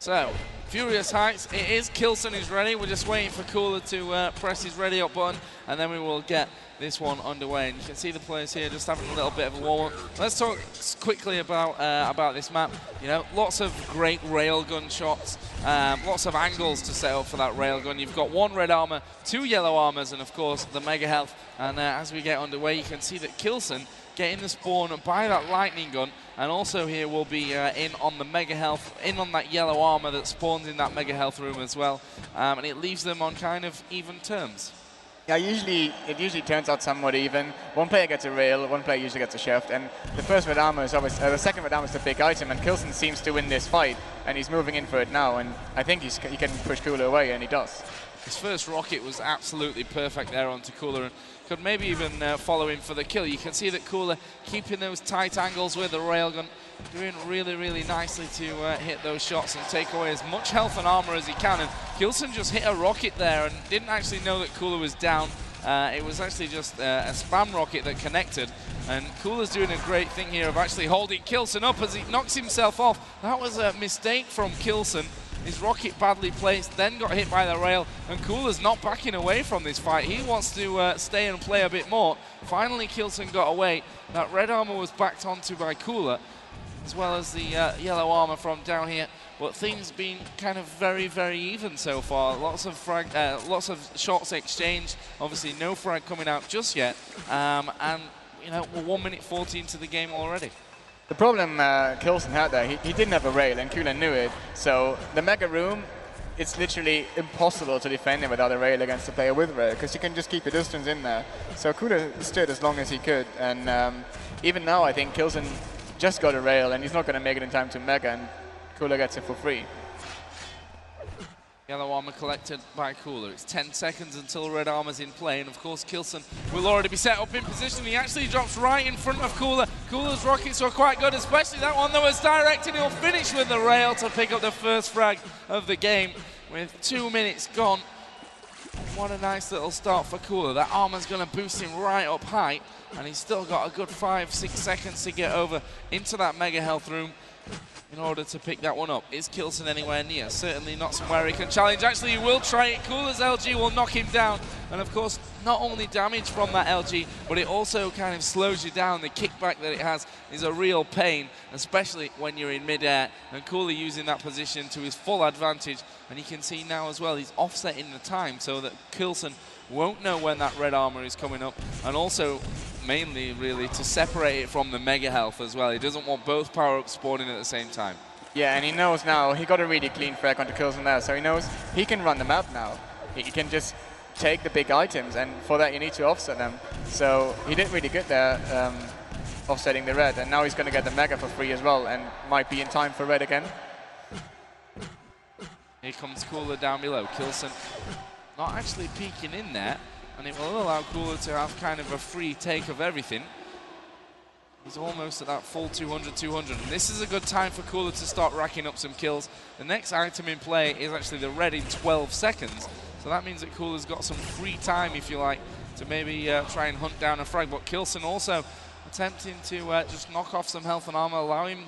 So, Furious Heights, it is k1llsen who's ready. We're just waiting for k1llsen to press his ready up button, and then we will get this one underway. And you can see the players here just having a little bit of a warm-up. Let's talk quickly about this map. You know, lots of great railgun shots, lots of angles to set up for that railgun. You've got one red armor, two yellow armors, and of course the mega health. And as we get underway, you can see that k1llsen getting the spawn by that lightning gun, and also here we'll be in on the mega health, in on that yellow armor that spawns in that mega health room as well, and it leaves them on kind of even terms. Yeah, it usually turns out somewhat even. One player gets a rail, one player usually gets a shaft, and the first red armor is always, the second red armor is the big item, and k1llsen seems to win this fight, and he's moving in for it now, and I think he can push k1llsen away, and he does. His first rocket was absolutely perfect there onto k1llsen, and could maybe even follow him for the kill. You can see that k1llsen keeping those tight angles with the railgun, doing really, really nicely to hit those shots and take away as much health and armor as he can. And k1llsen just hit a rocket there and didn't actually know that k1llsen was down. It was actually just a spam rocket that connected, and k1llsen's doing a great thing here of actually holding k1llsen up as he knocks himself off. That was a mistake from k1llsen. His rocket badly placed, then got hit by the rail, and k1llsen's not backing away from this fight. He wants to stay and play a bit more. Finally, k1llsen got away. That red armor was backed onto by k1llsen, as well as the yellow armor from down here. But things been kind of very, very even so far. Lots of shots exchanged. Obviously, no frag coming out just yet. And you know, we're 1 minute 14 to the game already. The problem k1llsen had there, he didn't have a rail, and k1llsen knew it. So the mega room, it's literally impossible to defend him without a rail against a player with rail, because you can just keep your distance in there. So k1llsen stood as long as he could, and even now I think k1llsen just got a rail, and he's not going to make it in time to mega, and k1llsen gets it for free. Yellow armor collected by k1llsen. It's 10 seconds until red armor's in play, and of course k1llsen will already be set up in position. He actually drops right in front of k1llsen. k1llsen's rockets were quite good, especially that one that was directed. He'll finish with the rail to pick up the first frag of the game with 2 minutes gone. What a nice little start for k1llsen. That armor's going to boost him right up high, and he's still got a good 5-6 seconds to get over into that mega health room in order to pick that one up. Is k1llsen anywhere near? Certainly not somewhere he can challenge. Actually, he will try it. k1llsen's LG will knock him down. And of course, not only damage from that LG, but it also kind of slows you down. The kickback that it has is a real pain, especially when you're in mid-air. And k1llsen using that position to his full advantage. And you can see now as well, he's offsetting the time so that k1llsen won't know when that red armor is coming up. And also, mainly really to separate it from the mega health as well. He doesn't want both power-ups spawning at the same time. Yeah, and he knows now, he got a really clean frag onto k1llsen there, so he knows he can run the map now. He can just take the big items, and for that you need to offset them. So he did really good there, offsetting the red, and now he's going to get the mega for free as well, and might be in time for red again. Here comes k1llsen down below. k1llsen not actually peeking in there, and it will allow k1llsen to have kind of a free take of everything. He's almost at that full 200-200, and this is a good time for k1llsen to start racking up some kills. The next item in play is actually the red in 12 seconds, so that means that k1llsen's got some free time, if you like, to maybe try and hunt down a frag. But k1llsen also attempting to just knock off some health and armor, allow him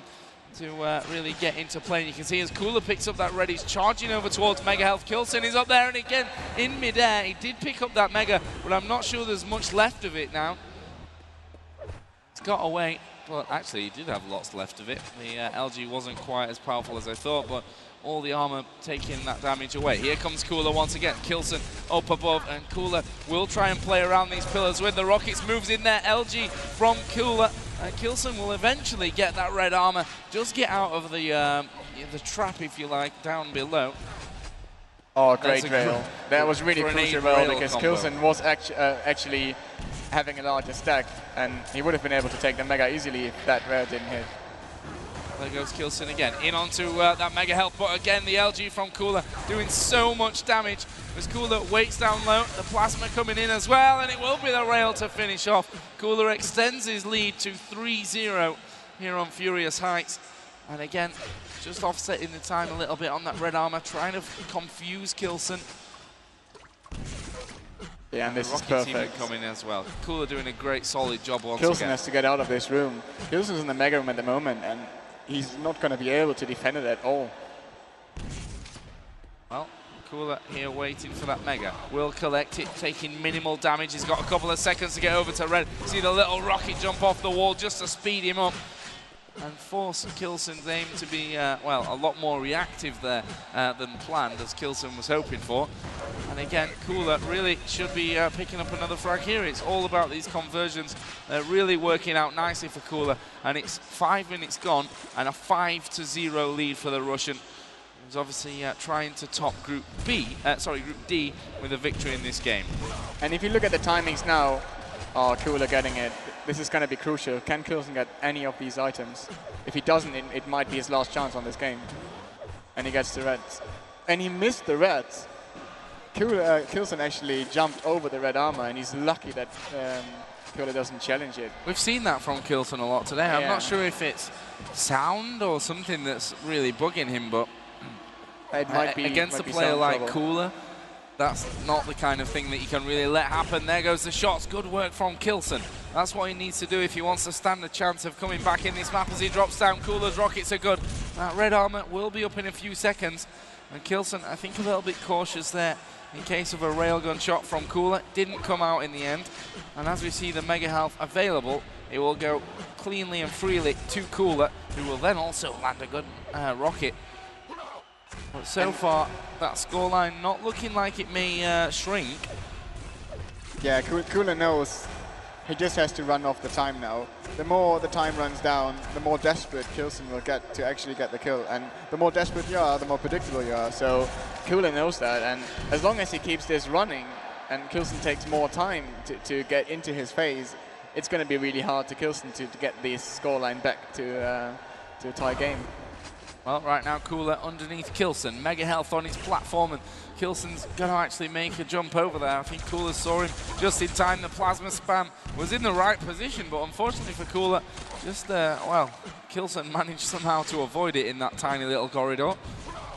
to really get into play. And you can see as k1llsen picks up that red, he's charging over towards mega health. k1llsen is up there, and again in mid-air. He did pick up that mega, but I'm not sure there's much left of it now. It's got away, but actually he did have lots left of it. The LG wasn't quite as powerful as I thought, but all the armor taking that damage away. Here comes k1llsen once again. k1llsen up above, and k1llsen will try and play around these pillars with the rockets. Moves in there, LG from k1llsen. k1llsen will eventually get that red armor, just get out of the trap, if you like, down below. Oh, great rail. That was really crucial rail, because k1llsen was actually having a larger stack, and he would have been able to take the mega easily if that rail didn't hit. There goes k1llsen again, in onto that mega health, but again the LG from k1llsen doing so much damage as k1llsen waits down low. The plasma coming in as well, and it will be the rail to finish off. k1llsen extends his lead to 3-0 here on Furious Heights, and again just offsetting the time a little bit on that red armor, trying to confuse k1llsen. Yeah, and this is perfect. perfect. Even coming as well. k1llsen doing a great solid job once k1llsen again. has to get out of this room. k1llsen's in the mega room at the moment, and he's not going to be able to defend it at all. k1llsen here waiting for that Mega. Will collect it, taking minimal damage. He's got a couple of seconds to get over to Red. See the little rocket jump off the wall just to speed him up and force k1llsen's aim to be, well, a lot more reactive there than planned, as k1llsen was hoping for. And again, k1llsen really should be picking up another frag here. It's all about these conversions. They're really working out nicely for k1llsen. And it's 5 minutes gone and a 5-0 lead for the Russian. He's obviously trying to top Group Group D with a victory in this game. And if you look at the timings now, k1llsen getting it. This is going to be crucial. Can k1llsen get any of these items? If he doesn't, it might be his last chance on this game. And he gets the reds. And he missed the reds. k1llsen actually jumped over the red armor, and he's lucky that k1llsen doesn't challenge it. We've seen that from k1llsen a lot today. Yeah. I'm not sure if it's sound or something that's really bugging him, but it might be, against a player like k1llsen, that's not the kind of thing that you can really let happen. There goes the shots. Good work from k1llsen. That's what he needs to do if he wants to stand a chance of coming back in this map as he drops down. k1llsen's rockets are good. That red armor will be up in a few seconds. And k1llsen, I think, a little bit cautious there in case of a railgun shot from k1llsen. Didn't come out in the end. And as we see the Mega Health available, it will go cleanly and freely to k1llsen, who will then also land a good rocket. But so far, that scoreline not looking like it may shrink. Yeah, k1llsen knows he just has to run off the time now. The more the time runs down, the more desperate k1llsen will get to actually get the kill. And the more desperate you are, the more predictable you are. So k1llsen knows that. And as long as he keeps this running and k1llsen takes more time to get into his phase, it's going to be really hard to k1llsen to get this scoreline back to a tie game. Well, right now, k1llsen underneath k1llsen. Mega Health on his platform, and k1llsen's going to actually make a jump over there. I think k1llsen saw him just in time. The plasma spam was in the right position, but unfortunately for k1llsen, just, well, k1llsen managed somehow to avoid it in that tiny little corridor.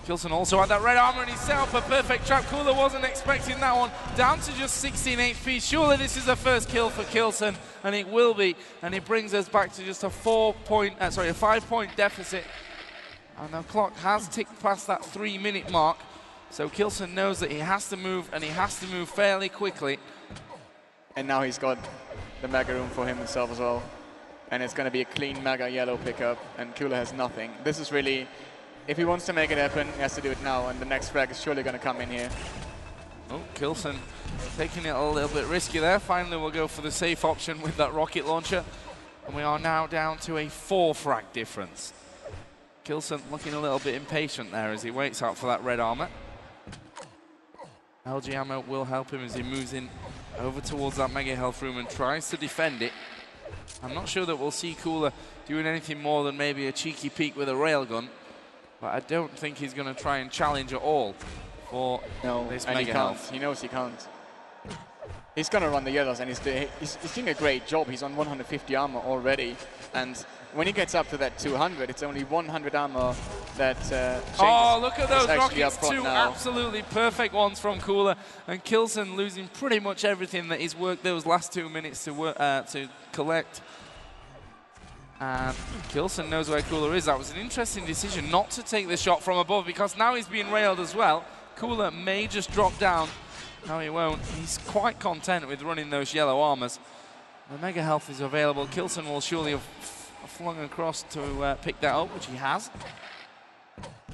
k1llsen also had that red armor, and he set up a perfect trap. k1llsen wasn't expecting that one. Down to just 16 HP. Surely this is the first kill for k1llsen, and it will be. And it brings us back to just a 5-point deficit. And the clock has ticked past that 3-minute mark. So k1llsen knows that he has to move, and he has to move fairly quickly. And now he's got the Mega room for himself as well. And it's going to be a clean Mega yellow pickup, and k1llsen has nothing. This is really, if he wants to make it happen, he has to do it now, and the next frag is surely going to come in here. Oh, k1llsen taking it a little bit risky there. Finally, we'll go for the safe option with that rocket launcher. And we are now down to a 4-frag difference. k1llsen looking a little bit impatient there as he waits out for that red armor. LG ammo will help him as he moves in over towards that Mega Health room and tries to defend it. I'm not sure that we'll see k1llsen doing anything more than maybe a cheeky peek with a railgun, but I don't think he's going to try and challenge at all for this Mega Health. He knows he can't. He's going to run the yellows, and he's doing a great job. He's on 150 armor already, and when he gets up to that 200, it's only 100 armor that changes. Oh, look at those rockets, two absolutely perfect ones from k1llsen, and k1llsen losing pretty much everything that he's worked those last 2 minutes to collect. And k1llsen knows where k1llsen is. That was an interesting decision not to take the shot from above, because now he's being railed as well. k1llsen may just drop down. No, he won't. He's quite content with running those yellow armors. The Mega Health is available. k1llsen will surely have flung across to pick that up, which he has.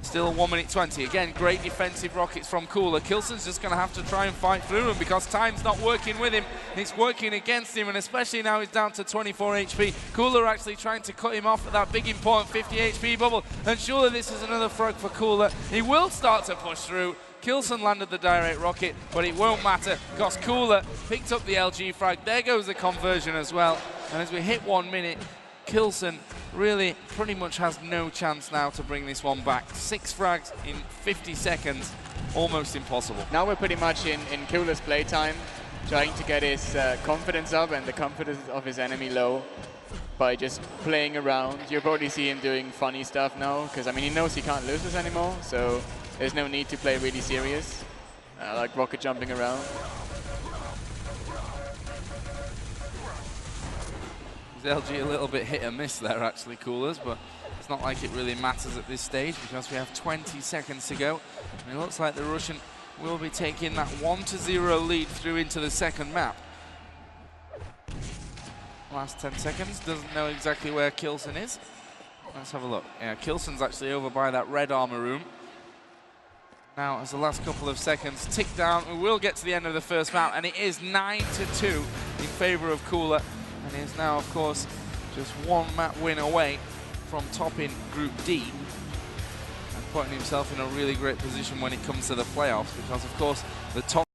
Still 1 minute 20. Again, great defensive rockets from k1llsen. k1llsen's just going to have to try and fight through them because time's not working with him. It's working against him, and especially now he's down to 24 HP. k1llsen actually trying to cut him off at that big important 50 HP bubble, and surely this is another frag for k1llsen. He will start to push through. k1llsen landed the direct rocket, but it won't matter because k1llsen picked up the LG frag. There goes the conversion as well. And as we hit 1 minute, k1llsen really pretty much has no chance now to bring this one back. 6 frags in 50 seconds, almost impossible. Now we're pretty much in k1llsen's playtime, trying to get his confidence up and the confidence of his enemy low by just playing around. You'll probably see him doing funny stuff now, because I mean he knows he can't lose this anymore, so there's no need to play really serious, like rocket jumping around. LG a little bit hit and miss there actually, k1llsen's, but it's not like it really matters at this stage because we have 20 seconds to go. And it looks like the Russian will be taking that 1-0 lead through into the second map. Last 10 seconds, doesn't know exactly where k1llsen is. Let's have a look. Yeah, k1llsen's actually over by that red armor room. Now, as the last couple of seconds tick down, we will get to the end of the first map, and it is 9-2 in favor of k1llsen, and he is now, of course, just one map win away from topping Group D and putting himself in a really great position when it comes to the playoffs, because, of course, the top